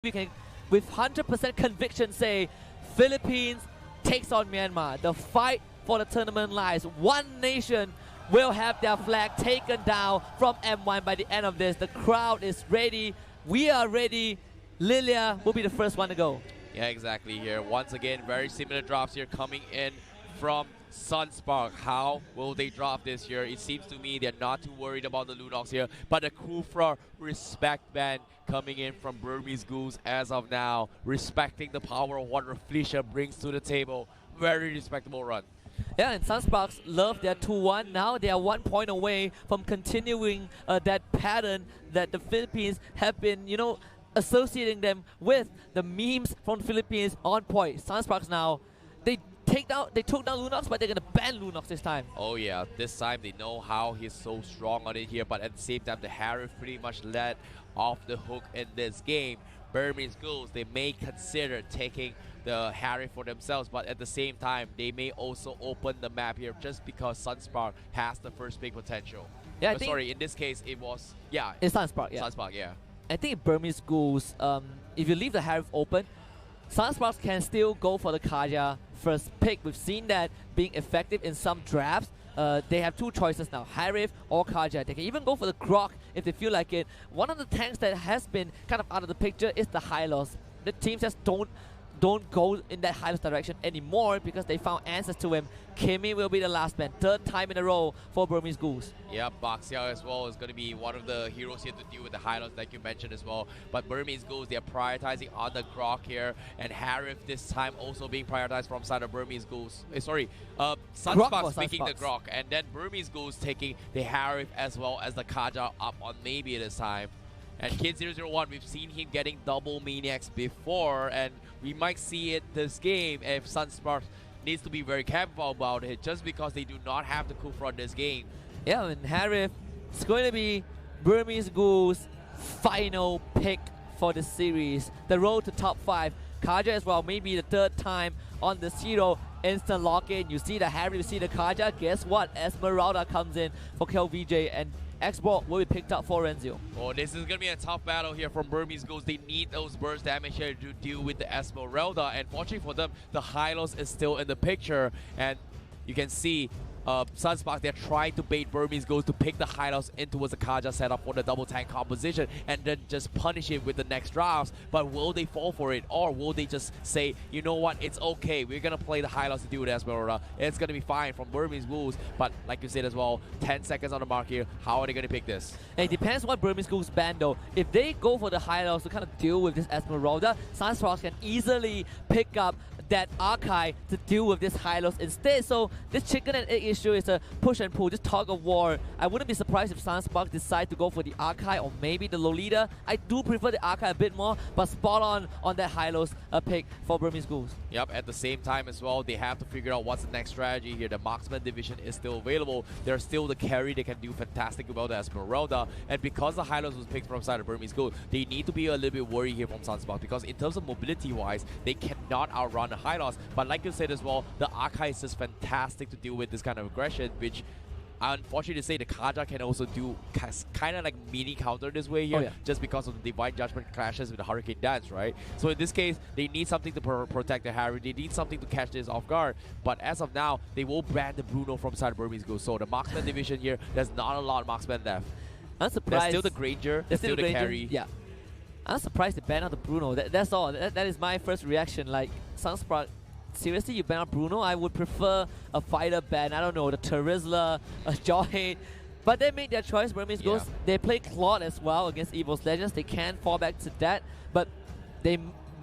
we can, with 100% conviction, say Philippines takes on Myanmar. The fight for the tournament lies. One nation will have their flag taken down from M1 by the end of this. The crowd is ready. We are ready. Lilia will be the first one to go. Yeah, exactly here. Once again, very similar drops here coming in from Sunsparks. How will they drop this year? It seems to me they're not too worried about the Lunox here, but the Kufra respect band coming in from Burmese Ghouls as of now, respecting the power of what Reflecia brings to the table. Very respectable run. Yeah, and Sunsparks love their 2-1. Now they are 1 point away from continuing that pattern that the Philippines have been, associating them with the memes from the Philippines on point. Sunsparks now, they took down Lunox, but they're gonna ban Lunox this time. Oh yeah, this time they know how he's so strong on it here, but at the same time the Harif pretty much let off the hook in this game. Burmese Ghouls, they may consider taking the Harif for themselves, but at the same time they may also open the map here just because Sunspark has the first big potential. Yeah, sorry, in this case it was, yeah. It's Sunspark, yeah. Sunspark, yeah. I think Burmese Ghouls, if you leave the Harif open, Sunsparks can still go for the Kaja first pick. We've seen that being effective in some drafts. They have two choices now, Harif or Kaja. They can even go for the Grok if they feel like it. One of the tanks that has been kind of out of the picture is the Hylos. The teams just don't go in that Hylos direction anymore because they found answers to him. Kimi will be the last man, third time in a row for Burmese Ghouls. Yeah, Baxiao as well is going to be one of the heroes here to deal with the Hylos like you mentioned as well. But Burmese Ghouls, they're prioritizing on the Grok here, and Harif this time also being prioritized from side of Burmese Ghouls. Sunsparks picking the Grok, and then Burmese Ghouls taking the Harif as well as the Kaja up on maybe this time. And Kid001, we've seen him getting double Maniacs before, and we might see it this game if Sunsparks needs to be very careful about it, just because they do not have the Kufra in this game. Yeah, and Harif is going to be Burmese Ghouls' final pick for the series. The road to top 5. Kaja as well, maybe the third time on the zero. Instant lock-in. You see the Harif, you see the Kaja. Guess what? Esmeralda comes in for KLVJ, and X-Ball will be picked up for Renzo. Oh, this is going to be a tough battle here from Burmese Ghouls. They need those burst damage here to deal with the Esmeralda. And fortunately for them, the Hylos is still in the picture. And you can see Sunsparks, they're trying to bait Burmese Ghouls to pick the Hylos in towards the Kaja setup for the double tank composition and then just punish it with the next drafts. But will they fall for it, or will they just say, you know what, it's okay, we're going to play the Hylos to deal with Esmeralda. It's going to be fine from Burmese Ghouls. But like you said as well, 10 seconds on the mark here. How are they going to pick this? It depends what Burmese Ghouls ban though. If they go for the Hylos to kind of deal with this Esmeralda, Sunsparks can easily pick up that Archive to deal with this Hylos instead. So this chicken and egg issue is a push and pull, this tug of war. I wouldn't be surprised if Sunsparks decide to go for the Archive or maybe the Lolita. I do prefer the Archive a bit more, but spot on that Hylos pick for Burmese Ghouls. Yep, at the same time as well, they have to figure out what's the next strategy here. The Marksman division is still available. They're still the carry. They can do fantastic about the Esmeralda. And because the Hylos was picked from side of Burmese Ghouls, they need to be a little bit worried here from Sunsparks, because in terms of mobility-wise, they cannot outrun the Hylos. But like you said as well, the Archive is just fantastic to deal with this kind of aggression, which unfortunately to say, the Kaja can also do kind of like mini counter this way here, just because of the Divine Judgment clashes with the Hurricane Dance, right? So in this case, they need something to protect the Harry. They need something to catch this off guard. But as of now, they will ban the Bruno from side of Burmese Ghouls. So the Marksman division here, there's not a lot of Marksman left. I'm surprised. There's still the Granger, there's still the carry. Yeah. I'm surprised they banned out the Bruno. That's all. That is my first reaction. Like, Sunspark, seriously, you ban out Bruno? I would prefer a fighter ban. I don't know, the Terizla, a Jawhead. But they made their choice, Burmese Ghouls. They play Claude as well against Evil's Legends. They can fall back to that.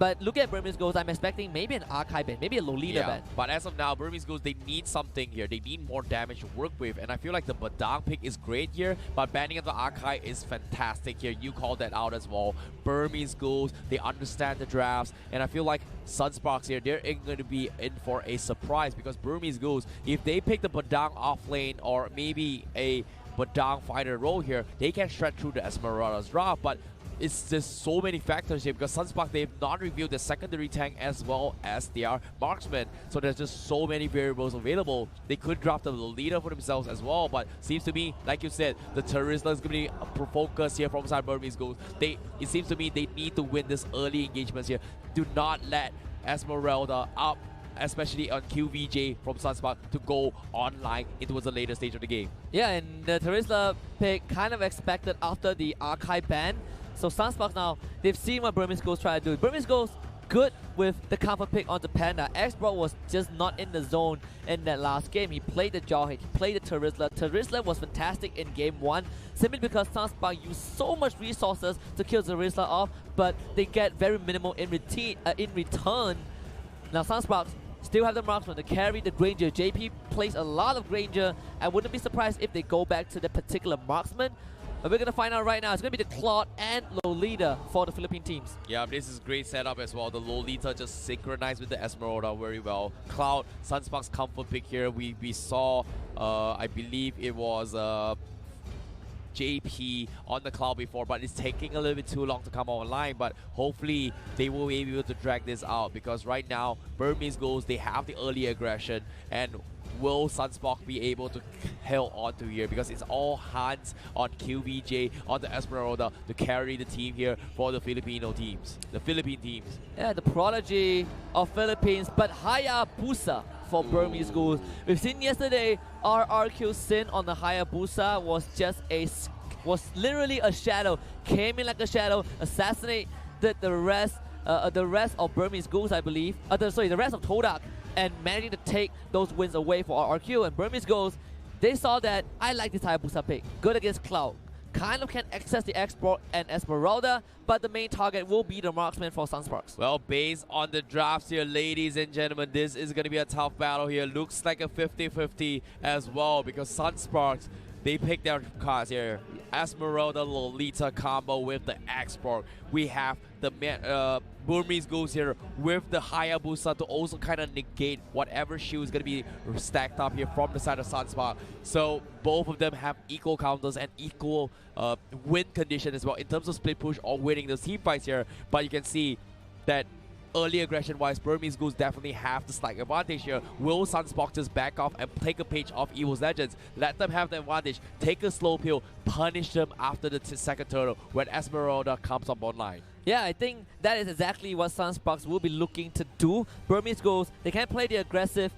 But look at Burmese Ghouls, I'm expecting maybe an Archive ban, maybe a Lolita ban. But as of now, Burmese Ghouls, they need something here. They need more damage to work with. And I feel like the Badang pick is great here, but banning of the Archive is fantastic here. You called that out as well. Burmese Ghouls, they understand the drafts. And I feel like Sunsparks here, they're going to be in for a surprise, because Burmese Ghouls, if they pick the Badang off lane or maybe a Badang fighter role here, they can stretch through the Esmeralda's draft. But it's just so many factors here because Sunsparks, they've not revealed the secondary tank as well as their marksman. So there's just so many variables available. They could drop the leader for themselves as well, but seems to me, like you said, the Terrorista is going to be a focus here from side Burmese Ghouls. It seems to me they need to win this early engagements here. Do not let Esmeralda up, especially on QVJ from Sunsparks, to go online into the later stage of the game. Yeah, and the Terrorista pick kind of expected after the Archive ban. So Sunsparks now, they've seen what Burmese Ghouls try to do. Burmese Ghouls good with the counter pick onto Panda. X-Bro was just not in the zone in that last game. He played the Jawhead, he played the Terrorista. Terrorista was fantastic in game 1 simply because Sunsparks used so much resources to kill Terrorista off, but they get very minimal in return. Now Sunsparks still have the marksman to carry the Granger. JP plays a lot of Granger. I wouldn't be surprised if they go back to the particular marksman. But we're going to find out right now. It's going to be the Cloud and Lolita for the Philippine teams. Yeah, this is great setup as well. The Lolita just synchronized with the Esmeralda very well. Cloud, Sunsparks comfort pick here. We saw, I believe it was JP on the Cloud before, but it's taking a little bit too long to come online. But hopefully they will be able to drag this out because right now, Burmese Ghouls, they have the early aggression, and will Sunsparks be able to held on to here because it's all hands on QVJ, on the Esmeralda to carry the team here for the Filipino teams, the Philippine teams. Yeah, the prodigy of Philippines, but Hayabusa for Burmese Ghouls. We've seen yesterday RRQ Sin on the Hayabusa was literally a shadow, came in like a shadow, assassinated the rest of Burmese Ghouls, I believe. The rest of Todak, and managing to take those wins away for RRQ. And Burmese Ghouls, they saw that I like this Hayabusa pick. Good against Cloud. Kind of can access the Export and Esmeralda, but the main target will be the marksman for Sunsparks. Well, based on the drafts here, ladies and gentlemen, this is going to be a tough battle here. Looks like a 50-50 as well because Sunsparks, they pick their cards here. Esmeralda Lolita combo with the Export. We have the Burmese Ghouls here with the Hayabusa to also kind of negate whatever shield is going to be stacked up here from the side of Sunsparks. So both of them have equal counters and equal win condition as well in terms of split push or winning those team fights here. But you can see that early aggression-wise, Burmese Ghouls definitely have the slight advantage here. Will Sunsparks just back off and take a page off Evil's Legends? Let them have the advantage. Take a slow pill. Punish them after the second turtle when Esmeralda comes up online. Yeah, I think that is exactly what Sunsparks will be looking to do. Burmese Ghouls, they can play the aggressive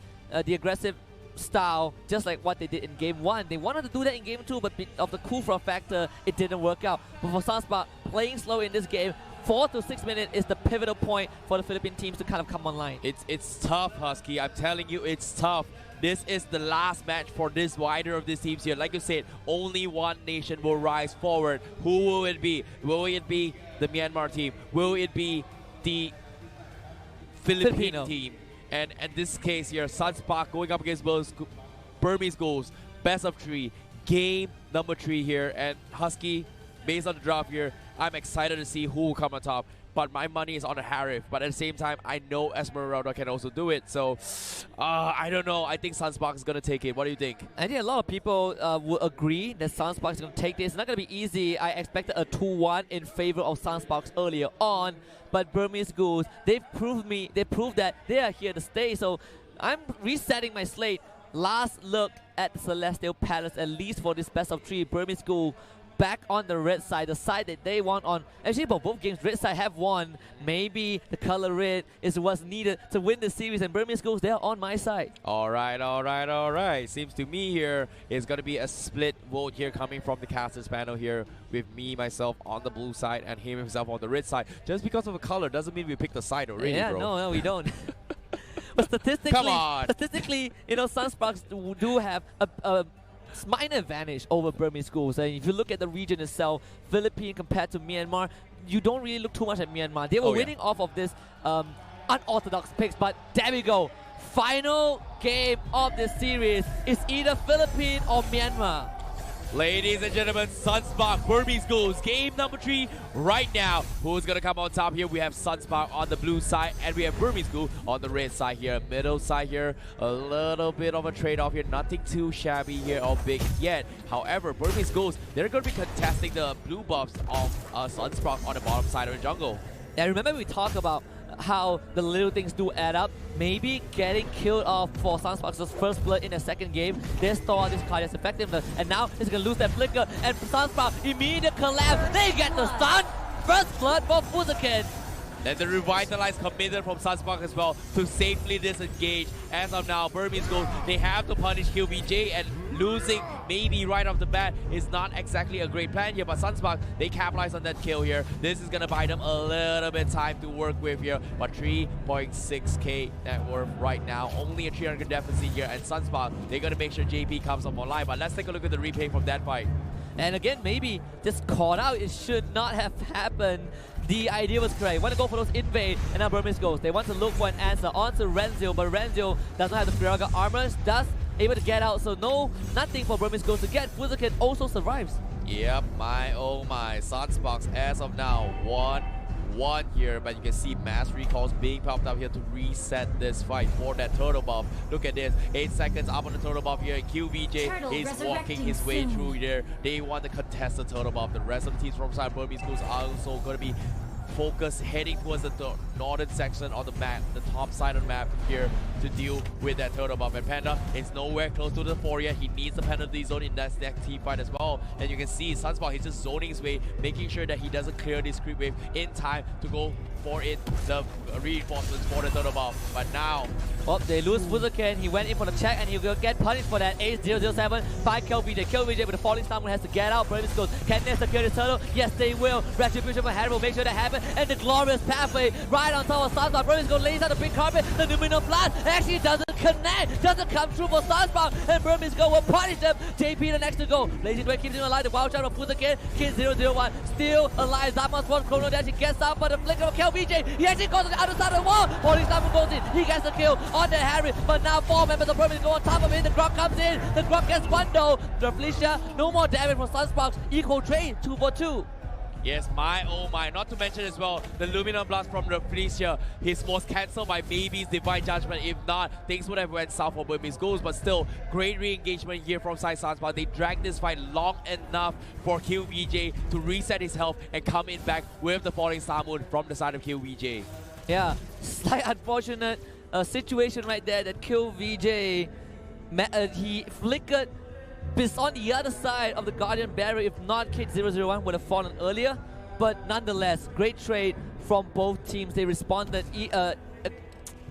style just like what they did in game 1. They wanted to do that in game 2, but of the cool for a factor, it didn't work out. But for Sunsparks, playing slow in this game, 4 to 6 minutes is the pivotal point for the Philippine teams to kind of come online. It's tough, Husky. I'm telling you, it's tough. This is the last match for this wider of these teams here. Like you said, only one nation will rise forward. Who will it be? Will it be the Myanmar team? Will it be the Filipino team? And in this case here, Sunsparks going up against Burmese Ghouls. Best of 3. Game number 3 here. And Husky, based on the draft here, I'm excited to see who will come on top. But my money is on the Harif. But at the same time, I know Esmeralda can also do it. So, I don't know. I think Sunsparks is going to take it. What do you think? I think a lot of people will agree that Sunsparks is going to take this. It's not going to be easy. I expected a 2-1 in favor of Sunsparks earlier on. But Burmese Ghouls, they proved that they are here to stay. So, I'm resetting my slate. Last look at the Celestial Palace, at least for this best of 3. Burmese Ghouls back on the red side, the side that they won on. Actually, for both games, red side have won. Maybe the color red is what's needed to win the series, and Burmese Ghouls, they're on my side. All right. Seems to me here is going to be a split vote here coming from the casters panel here with me, myself on the blue side and him himself on the red side. Just because of the color doesn't mean we pick the side already, yeah, bro. No, we don't. But statistically, you know, Sunsparks do have a minor advantage over Burmese Ghouls. And if you look at the region itself, Philippines compared to Myanmar, you don't really look too much at Myanmar. They were winning off of this unorthodox picks, but there we go. Final game of the series is either Philippines or Myanmar. Ladies and gentlemen, Sunsparks, Burmese Ghouls, game number 3 right now. Who's going to come on top here? We have Sunsparks on the blue side, and we have Burmese Ghouls on the red side here. Middle side here, a little bit of a trade-off here. Nothing too shabby here or big yet. However, Burmese Ghouls, they're going to be contesting the blue buffs of Sunsparks on the bottom side of the jungle. And remember we talked about how the little things do add up. Maybe getting killed off for Sunsparks' first blood in the second game, they thought this card is effective, and now it's gonna lose that flicker, and Sunsparks immediate collapse. They get the stun. First blood for Fuzakin. Then the revitalized committed from Sunsparks as well to safely disengage. As of now, Burmese Ghouls, they have to punish QVJ, and losing maybe right off the bat is not exactly a great plan here, but Sunsparks, they capitalize on that kill here. This is going to buy them a little bit time to work with here, but 3.6k net worth right now, only a 300 deficit here, and Sunsparks, they're going to make sure JP comes up online, but let's take a look at the replay from that fight. And again, maybe just caught out, it should not have happened. The idea was correct. Want to go for those invade, and now Burmese goes. They want to look for an answer onto Renzo, but Renzo doesn't have the Firaga armor, thus able to get out. So nothing for Burmese goes to get. Fuzakin also survives. Yep, my oh my. Sunsparks as of now 1-1 here, but you can see mass recalls being popped up here to reset this fight for that turtle buff. Look at this, 8 seconds up on the turtle buff here. QVJ is walking his way through there. They want to contest the turtle buff. The rest of the teams from side Burmese Ghouls are also going to be focused heading towards the northern section of the map, the top side of the map here, to deal with that turtle buff. And Panda is nowhere close to the 4 yet. He needs the penalty zone in that next team fight as well. And you can see Sunsparks, he's just zoning his way, making sure that he doesn't clear this creep wave in time to go for it, the reinforcements for the turtle buff. But now, they lose Fuzakin. He went in for the check, and he will get punished for that. 8-0-0-7 by KVJ. KVJ with the falling star has to get out. Burmese goes, can they secure the turtle? Yes, they will. Retribution for Harry will make sure that happens. And the glorious pathway right on top of Sunsparks. Burmese goes, lays out the big carpet. The Numinal Blast actually doesn't connect, doesn't come through for Sunsparks, and Burmese go will punish them. JP the next to go. Lazy Dwayne keeps him alive. The wild shot of Fuzakin. Kid 0-0-1 still alive. Zamas one chrono dash. He gets out, but the flicker of KVJ. He actually goes to the other side of the wall. Falling star goes in. He gets the kill on the Harry, but now 4 members of Burmese go on top of him. The Grok comes in. The Grok gets one though. The Felicia, no more damage from Sunsparks. Equal trade 2 for 2. yes, my oh my. Not to mention as well, the Luminous Blast from the Felicia. His was cancelled by Mlbb's Divine Judgment. If not, things would have went south for Burmese Ghouls. But still, great re-engagement here from side Sunsparks. They dragged this fight long enough for QVJ to reset his health and come in back with the Falling Star Moon from the side of QVJ. Yeah, slight unfortunate situation right there that QVJ, he flickered on the other side of the Guardian barrier. If not, Kid 001 would have fallen earlier. But nonetheless, great trade from both teams. They responded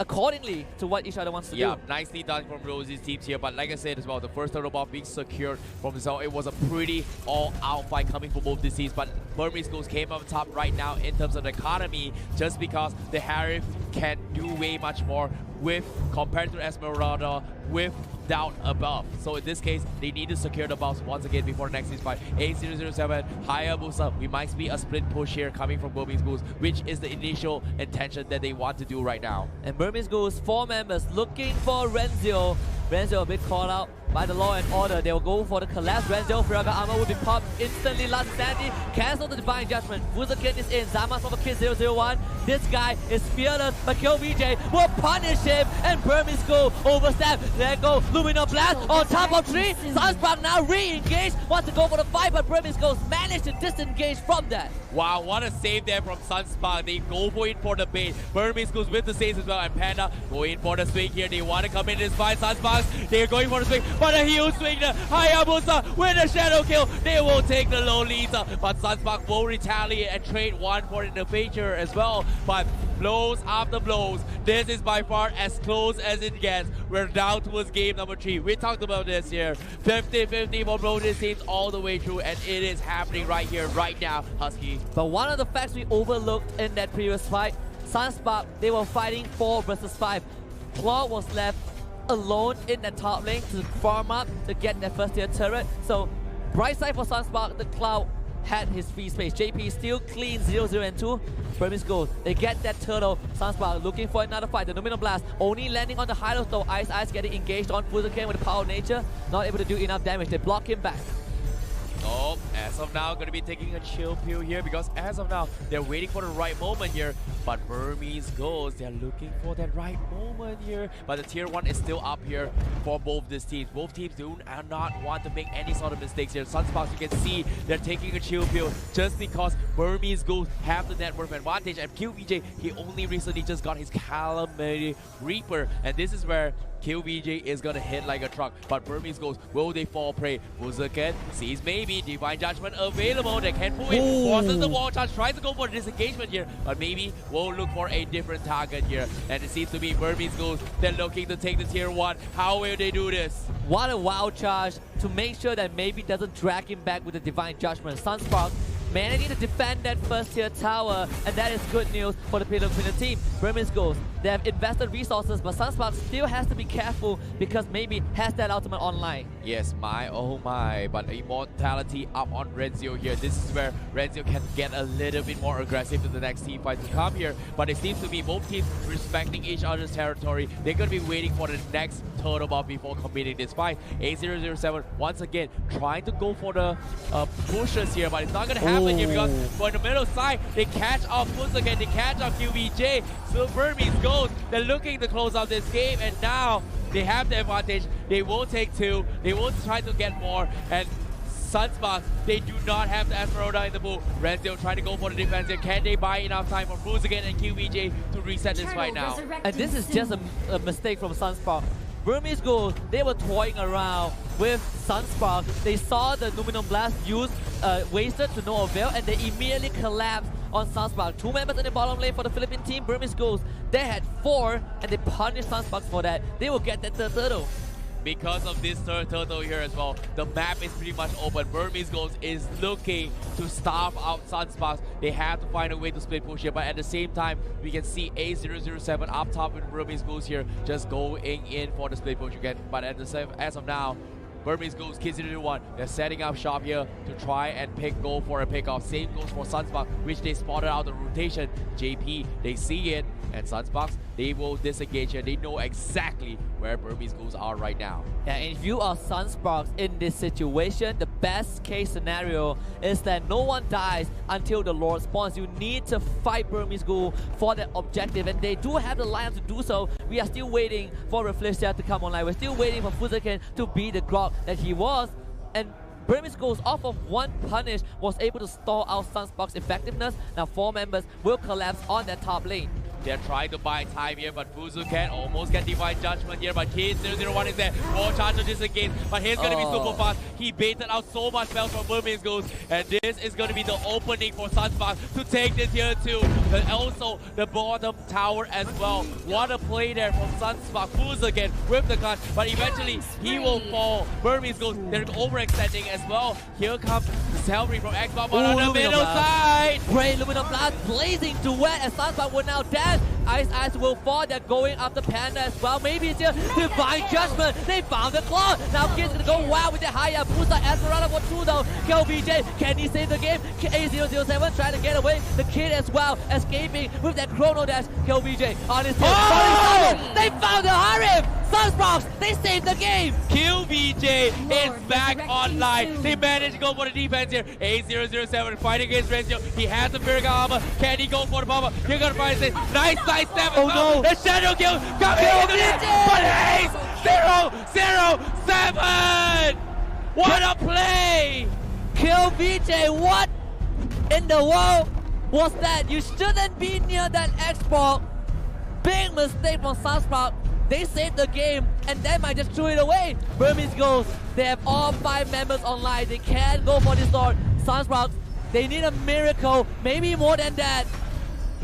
accordingly to what each other wants to do. Yeah, nicely done from Rosie's teams here. But like I said as well, the first turtle buff being secured from the zone, it was a pretty all-out fight coming from both these teams. But Burmese Ghouls came up top right now in terms of the economy, just because the Harif can do way much more with compared to Esmeralda with doubt above. So in this case, they need to secure the buffs once again before the next fight. 8007 Hayabusa. We might see a split push here coming from Burmese Ghouls, which is the initial intention that they want to do right now. And Burmese Ghouls, 4 members looking for Renzo. Renzo a bit called out by the law and order. They will go for the collapse. Renzo, Firaga armor will be popped instantly. Last Sandy, cancel the Divine Judgment. Fuzakin is in. Zamas over Kid 001. This guy is fearless, but QVJ will punish him, and Burmese go overstep. There go Luminous Blast on top of 3. Sunsparks now re-engaged. Wants to go for the fight, but Burmese Ghost managed to disengage from that. Wow, what a save there from Sunsparks. They go for it for the bait. Burmese goes with the saves as well, and Panda go in for the swing here. They want to come in this fight. Sunsparks, they're going for the swing, but a huge swing there. Hayabusa with a shadow kill. They will take the low Lisa, but Sunsparks will retaliate and trade 1 for in the future as well. But blows after blows, this is by far as close as it gets. We're down towards game number 3. We talked about this here. 50-50 for both these teams all the way through, and it is happening right here, right now, Husky. But one of the facts we overlooked in that previous fight, Sunsparks, they were fighting 4 versus 5. Claw was left alone in the top lane to farm up to get their first tier turret. So bright side for Sunsparks, the Cloud had his free space. JP still clean 0-0 and 2. Burmese goes. They get that turtle. Sunsparks looking for another fight. The Numinal Blast only landing on the Hylos though. Ice getting engaged on Fuzakin with the power of nature. Not able to do enough damage. They block him back. Oh, as of now, going to be taking a chill pill here because as of now, they're waiting for the right moment here. But Burmese Ghouls, they're looking for that right moment here. But the tier 1 is still up here for both these teams. Both teams do not want to make any sort of mistakes here. Sunsparks, you can see they're taking a chill pill just because Burmese Ghouls have the net worth advantage. And QVJ, he only recently just got his Calamity Reaper. And this is where QVJ is gonna hit like a truck, but Burmese Ghouls, will they fall prey? Fuzuken sees maybe Divine Judgment available. They can pull in, forces the wall charge, tries to go for disengagement here, but maybe will look for a different target here. And it seems to be Burmese Ghouls, they're looking to take the tier 1. How will they do this? What a wild charge to make sure that maybe doesn't drag him back with the Divine Judgment. Sunsparks managing to defend that first tier tower, and that is good news for the Filipino team. Burmese Ghouls, they have invested resources, but Sunsparks still has to be careful because maybe has that ultimate online. Yes, oh my, but Immortality up on Renzio here. This is where Renzio can get a little bit more aggressive in the next team fight to come here, but it seems to be both teams respecting each other's territory. They're going to be waiting for the next turtle buff before committing this fight. A007 once again trying to go for the pushes here, but it's not going to happen here because for the middle side, they catch off Fuzuken, they catch off QVJ. So Burmese Ghouls, they're looking to close out this game, and now they have the advantage. They will take 2, they will try to get more, and Sunsparks, they do not have the Esmeralda in the pool. Renzio trying to go for the defense here. Can they buy enough time for Fuzuken and QVJ to reset this fight now? And this is just a mistake from Sunsparks. Burmese Ghouls, they were toying around with Sunsparks. They saw the Luminum Blast used, wasted to no avail, and they immediately collapsed on Sunsparks. 2 members in the bottom lane for the Philippine team. Burmese Ghouls, they had 4, and they punished Sunsparks for that. They will get that third turtle. Because of this third turtle here as well, the map is pretty much open. Burmese Ghouls is looking to starve out Sunsparks. They have to find a way to split push here, but at the same time, we can see A007 up top with Burmese Ghouls here, just going in for the split push again. But at the same, as of now, Burmese Ghouls, Kids1, they're setting up shop here to try and go for a pickoff. Same goes for Sunsparks, which they spotted out the rotation. JP, they see it, and Sunsparks, they will disengage here. They know exactly where Burmese Ghouls are right now. Yeah, and if you are Sunsparks in this situation, the best case scenario is that no one dies until the Lord spawns. You need to fight Burmese Ghoul for that objective, and they do have the lineup to do so. We are still waiting for Reflecia to come online. We're still waiting for Fuzuken to be the Grok that he was, and Burmese Ghouls off of 1 punish was able to stall out Sunsparks' effectiveness. Now 4 members will collapse on that top lane. They're trying to buy time here, but Fuzuken almost get Divine Judgment here, but Kids001 is there. More chance to disengage, but he's going to be super fast. He baited out so much spells from Burmese Ghouls, and this is going to be the opening for Sunsparks to take this here too. And also the bottom tower as well. What a play there from Sunsparks. Fuzuken with the gun, but eventually he will fall. Burmese Ghouls, they're overextending as well. Here comes the salary from Xbox on the middle side. Great Luminum Blast blazing to wet, and Sunsparks will now dash. Ice will fall. They're going after Panda as well. Maybe it's here. Divine Judgment. They found the claw. Now Kid's gonna go wild with the higher booster. Esmeralda for 2 though. KVJ, can he save the game? A007 trying to get away. The Kid as well, escaping with that Chrono Dash. KVJ on his tail. They found the Harem. Sunsparks, they saved the game. QVJ is back online. They managed to go for the defense here. A007 fighting against Renzio. He has the Virga armor. Can he go for the bomber? You're gonna find it. Nice side step. Oh no. The shadow kill coming into this. But A007. What a play. KVJ, what in the world was that? You shouldn't be near that Xbox. Big mistake from Sunsparks. They saved the game, and they might just throw it away. Burmese Ghouls, they have all 5 members online. They can't go for this Lord. Sunsparks, they need a miracle, maybe more than that.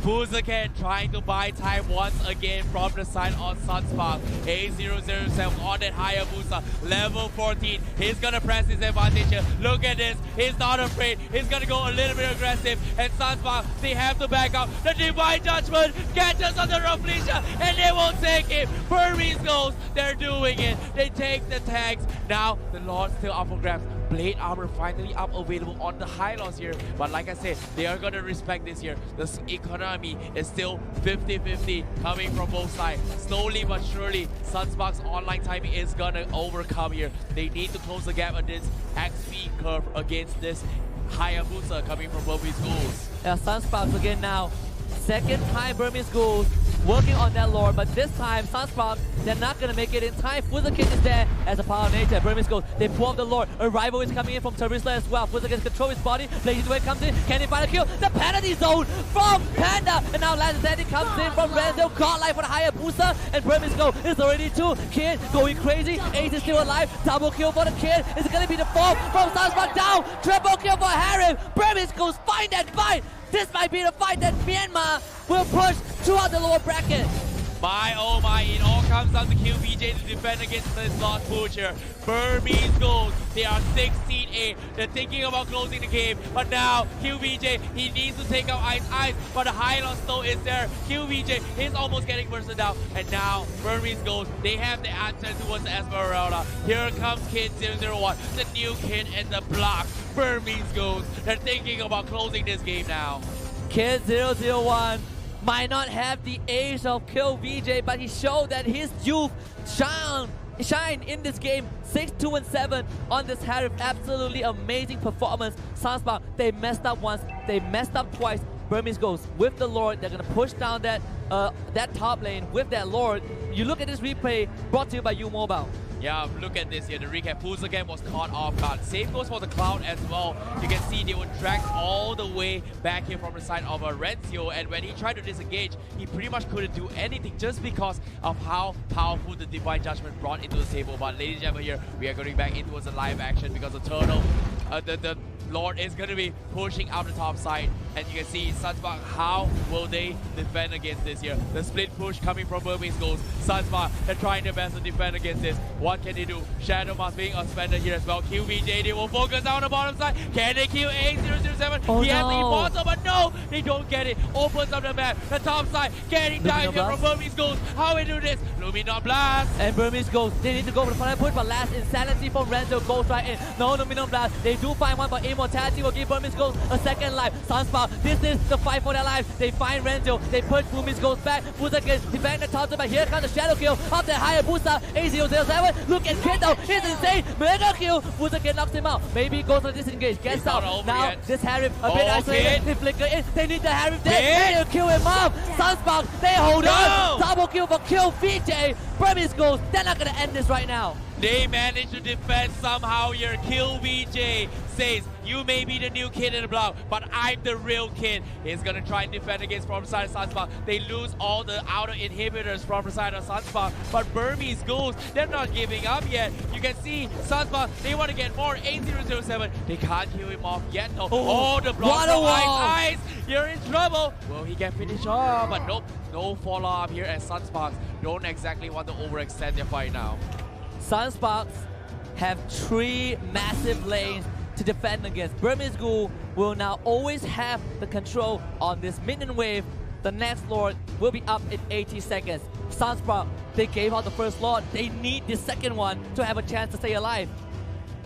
Fuzuken trying to buy time once again from the side on Sunsparks. A007 on that higher booster, level 14. He's gonna press his advantage here. Look at this. He's not afraid. He's gonna go a little bit aggressive. And Sunsparks, they have to back up. The Divine Judgment catches on the Reflecia, and they won't take it. Burmese Ghouls, they're doing it. They take the tags. Now the Lord still up for grabs. Blade Armor finally up available on the Highlands here. But like I said, they are going to respect this here. The economy is still 50-50 coming from both sides. Slowly but surely, Sunsparks' online timing is going to overcome here. They need to close the gap on this XP curve against this Hayabusa coming from Burmese Ghouls. Yeah, Sunsparks again now. Second time Burmese Ghouls working on that Lord, but this time Sunsparks, they're not gonna make it in time. Fuzakid is there as a power nature. Burmese Ghouls, they pull off the Lord. A rival is coming in from Turbulence as well. Fuzakid control his body. Blazing Wave comes in. Can he find a kill? The penalty zone from Panda, and now Lance Zandy comes in from Renzo. Godlike for the Hayabusa, and Burmese Ghouls is already 2. Kid going crazy. Ace is still alive. Double kill for the Kid. It's gonna be the 4th from Sunsparks down. Triple kill for Harry. Burmese Ghouls find that fight. This might be the fight that Myanmar will push throughout the lower bracket. My oh my, it all comes down to QVJ to defend against this last push here. Burmese Ghouls, they are 16-8. They're thinking about closing the game, but now QVJ, he needs to take out Ice, but the Highland still is there. QVJ is almost getting bursted down, and now Burmese Ghouls, they have the answer towards the Esmeralda. Here comes Kid 001, the new kid in the block. Burmese Ghouls, they're thinking about closing this game now. Kid 001 might not have the age of Kill VJ, but he showed that his youth shine in this game. 6-2-7 on this Harif. Absolutely amazing performance. Sunsparks, they messed up once, they messed up twice. Burmese Ghouls with the Lord, they're gonna push down that top lane with that Lord. You look at this replay brought to you by Mlbb. Yeah, look at this here. The recap. Fuzakid was caught off guard. Same goes for the Cloud as well. You can see they were dragged all the way back here from the side of Rencio, and when he tried to disengage, he pretty much couldn't do anything just because of how powerful the Divine Judgment brought into the table. But ladies and gentlemen, here we are going back into the live action because the Turtle, the Lord is going to be pushing out the top side, and you can see Sunsparks, how will they defend against this here? The split push coming from Burmese Ghouls. Sunsparks, they're trying their best to defend against this. What can they do? Shadow Mask being suspended here as well. QVJ, they will focus on the bottom side. Can they kill A007? Oh, he has the no. immortal, but no, they don't get it. Opens up the map. The top side getting dive here from Burmese Ghouls. How we do this? Luminon Blast. And Burmese Ghouls, they need to go for the final push, but last Insanity from Renzo goes right in. No Luminon Blast. They do find one, but Immortality will give Burmese Ghouls a second life. Sunsparks, this is the fight for their lives. They find Renzo. They push Burmese Ghouls back. Fuzakid defend the top side, but here comes the shadow kill of the Hayabusa. A007. Look at Kid though. It's insane. Mega kill. Fuzakid knocks him out. Maybe goes for disengage. Gets out. Now yet. this Harif a bit isolated. They flicker in. They need the Harif dead. They'll kill him off. Sunsparks, they hold on. Double kill for Kill VJ. Burmese Ghouls, they're not gonna end this right now. They managed to defend somehow here. Kill VJ says, you may be the new kid in the block, but I'm the real kid. He's gonna try and defend against from the side of Sunsparks. They lose all the outer inhibitors from the side of Sunsparks, but Burmese Ghouls, they're not giving up yet. You can see Sunsparks, they want to get more. A007, they can't kill him off yet. No. Oh, the block from Ice. You're in trouble. Well, he can finish off, but nope. No follow-up here as Sunsparks don't exactly want to overextend their fight now. Sunsparks have 3 massive lanes to defend against. Burmese Ghoul will now always have the control on this minion wave. The next Lord will be up in 80 seconds. Sunsparks, they gave out the first Lord. They need the second one to have a chance to stay alive.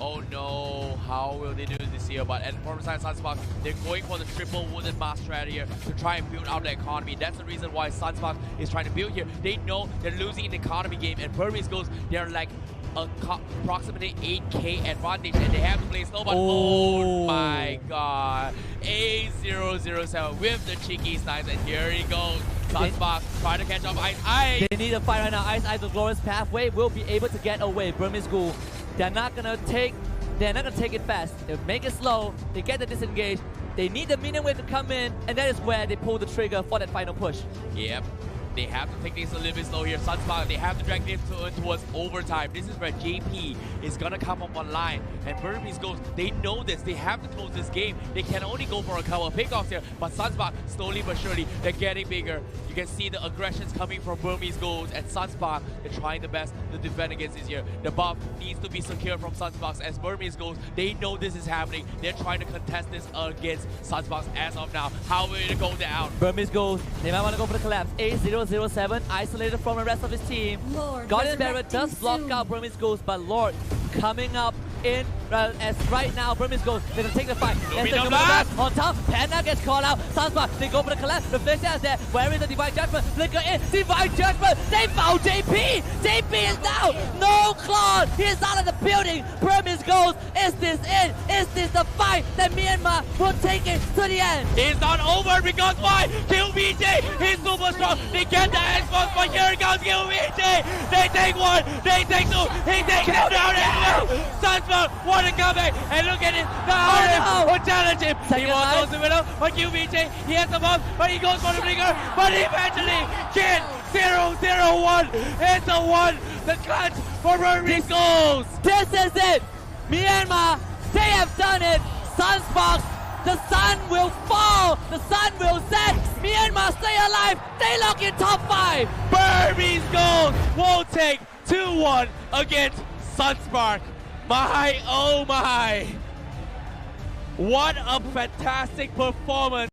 Oh no, how will they do this here? But at the former side Sunsparks, they're going for the triple wooden mask strategy here to try and build out the economy. That's the reason why Sunsparks is trying to build here. They know they're losing in the economy game, and Burmese Ghouls, they're like approximately 8k advantage, and they have to play slow, but oh my god. A007 with the cheeky snipe, and here he goes. Sunsparks trying to catch up Ice. They need a fight right now. Ice, the glorious pathway, will be able to get away. Burmese Ghoul, they're not gonna take it fast. They'll make it slow. They get the disengage. They need the minion wave to come in, and that is where they pull the trigger for that final push. Yep. They have to take things a little bit slow here. Sunsparks, they have to drag this towards overtime. This is where JP is going to come up online. And Burmese Ghouls, they know this. They have to close this game. They can only go for a couple of pickoffs here. But Sunsparks, slowly but surely, they're getting bigger. You can see the aggressions coming from Burmese Ghouls. And Sunsparks, they're trying the best to defend against this here. The buff needs to be secure from Sunsparks. As Burmese Ghouls, they know this is happening. They're trying to contest this against Sunsparks as of now. How will it go down? Burmese Ghouls, they might want to go for the collapse. A007 isolated from the rest of his team. Guardian Barret does block out Burmese Ghouls, but Lord coming up in as right now, Burmese Ghouls, they're going to take the fight. There's the no Double blast. Dash on top, Panda gets called out, Sunsparks, they go for the collapse, Reflection is there, where is the Divine Judgment? Flicker in, Divine Judgment, they found JP! JP is down! No Claude! He is out of the building! Burmese Ghouls, is this it? Is this the fight that Myanmar will take it to the end? It's not over because why? QBJ is super strong. They get the Xbox, but here comes QBJ. They take one, they take two, he takes it down as well. Sunsparks want to come back and look at it. The RM will challenge him. He wants those in the middle, but QBJ, he has the bomb, but he goes for the blinker, but eventually can 0-0-1. It's a 1. The clutch for Burmese Ghouls. This is it! Myanmar, they have done it! Sunsparks, the sun will fall! The sun will set! Myanmar stay alive! They lock in top 5! Burmese Ghouls will take 2-1 against Sunspark. My, oh my. What a fantastic performance.